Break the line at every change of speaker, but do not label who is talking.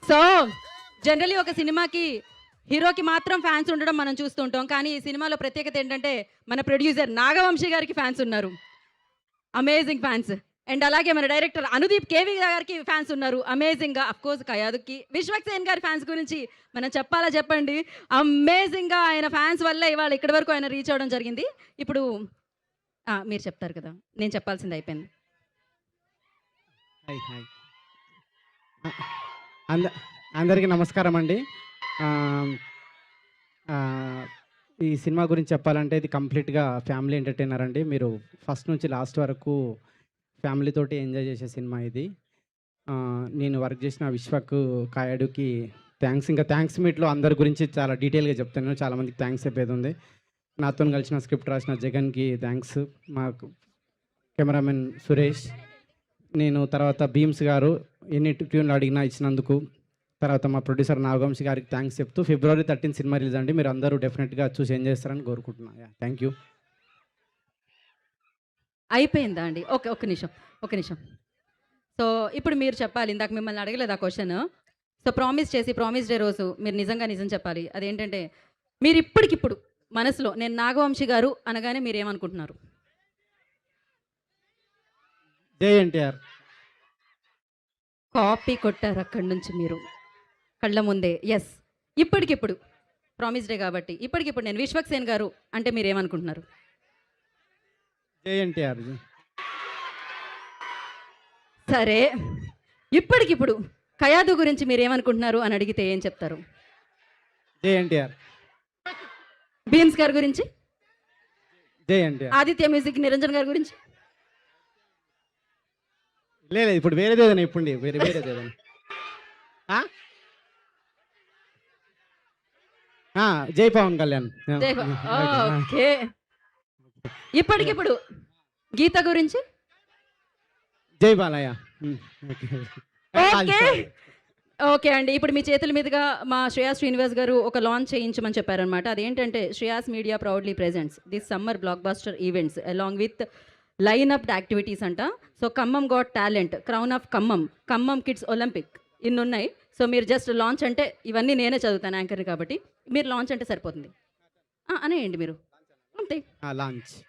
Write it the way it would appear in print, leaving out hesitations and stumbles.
So generally ఒక సినిమాకి హీరోకి మాత్రం ఫ్యాన్స్ ఉండడం మనం చూస్తుంటాం. కానీ ఈ సినిమాలో ప్రత్యేకత ఏంటంటే మన ప్రొడ్యూసర్ నాగవంశి గారికి ఫ్యాన్స్ ఉన్నారు. Amazing fans. అండ్ అలాగే మన డైరెక్టర్ అనుదీప్ కేవి గారికి ఫ్యాన్స్ ఉన్నారు. అమేజింగ్‌గా అఫ్‌కోర్స్ కయాదుకి. విశ్వక్సేన్ గారి ఫ్యాన్స్ గురించి మనం చెప్పాలా చెప్పండి. అమేజింగ్‌గా ఆయన ఫ్యాన్స్ వల్లే ఇవాళ ఇక్కడి వరకు ఆయన రీచ్ అవ్వడం జరిగింది. ఇప్పుడు మీరు చెప్తారు కదా! నేను చెప్పాల్సింది అయిపోయింది.
హాయ్ హాయ్ అంద అందరికీ నమస్కారం అండి. ఆహ్, ఆహ్, ఈ సినిమా గురించి చెప్పాలంటే ఇది కంప్లీట్‌గా ఫ్యామిలీ ఎంటర్‌టైనర్ అండి. మీరు ఫస్ట్ నుంచి లాస్ట్ వరకు ఫ్యామిలీతోటి ఎంజాయ్ చేసే సినిమా ఇది. నేను వర్క్ చేసిన విశ్వక్, కాయడుకి థ్యాంక్స్. ఇంకా థ్యాంక్స్ మీట్‌లో అందరి గురించి చాలా డీటెయిల్‌గా చెప్తాను. చాలామందికి థ్యాంక్స్ చెప్పేది ఉంది. నాతోని కలిసిన స్క్రిప్ట్ రాసిన జగన్‌కి థ్యాంక్స్. మాకు కెమెరామెన్ సురేష్, నేను తర్వాత భీమ్స్ గారు ఎన్ని ట్యూన్లు అడిగినా ఇచ్చినందుకు, తర్వాత మా ప్రొడ్యూసర్ నాగవంశి గారికి థ్యాంక్స్ చెప్తూ ఫిబ్రవరి 13 సినిమా రిలీజ్ అండి. మీరు అందరూ డెఫినెట్గా చూసి ఎంజాయ్ చేస్తారని కోరుకుంటున్నాను. Thank you.
అయిపోయిందా అండి? ఓకే. ఒక్క నిమిషం. ఒక్క నిమిషం. సో ఇప్పుడు మీరు చెప్పాలి. ఇందాక మిమ్మల్ని అడగలేదు ఆ క్వెషన్. సో ప్రామిస్ డే రోజు మీరు నిజం చెప్పాలి. అదేంటంటే మీరు ఇప్పటికిప్పుడు మనసులో నేను నాగవంశి గారు అనగానే మీరేమనుకుంటున్నారు?
జై ఎన్టీఆర్.
కాపీ కొట్టారు అక్కడి నుంచి మీరు కళ్ళ ముందే. యెస్. ఇప్పటికిప్పుడు ప్రామిస్ డే కాబట్టి ఇప్పటికిప్పుడు నేను విశ్వక్సేన్ గారు అంటే మీరేమనుకుంటున్నారు?
జై ఎన్టీఆర్.
సరే. ఇప్పటికిప్పుడు కయాదు గురించి మీరేమనుకుంటున్నారు అని అడిగితే ఏం చెప్తారు?
జై ఎన్టీఆర్.
భీమ్స్ గారి గురించి?
జై ఎన్టీఆర్.
ఆదిత్య మ్యూజిక్ నిరంజన్ గారి గురించి?
లేదు ఇప్పుడు వేరేది ఏదైనా ఇప్పుడు వేరేది ఏదైనా జై పవన్ కళ్యాణ్.
ఓకే. ఇప్పటికిప్పుడు గీత గురించి?
జై బాలయ్య.
ఓకే. ఓకే అండి. ఇప్పుడు మీ చేతుల మీదుగా మా శ్రేయాస్ శ్రీనివాస్ గారు ఒక లాంచ్ చేయించమని చెప్పారనమాట. అదేంటంటే Shreyas media proudly presents this summer blockbuster events along with line up activities అంట. So Khammam got talent, crown of Khammam, Khammam kids olympic ఇన్ని ఉన్నాయి. సో మీరు జస్ట్ లాంచ్ అంటే ఇవన్నీ నేనే చదువుతాను యాంకర్ని కాబట్టి మీరు లాంచ్ అంటే సరిపోతుంది అనేయండి మీరు అంతే.
లాంచ్.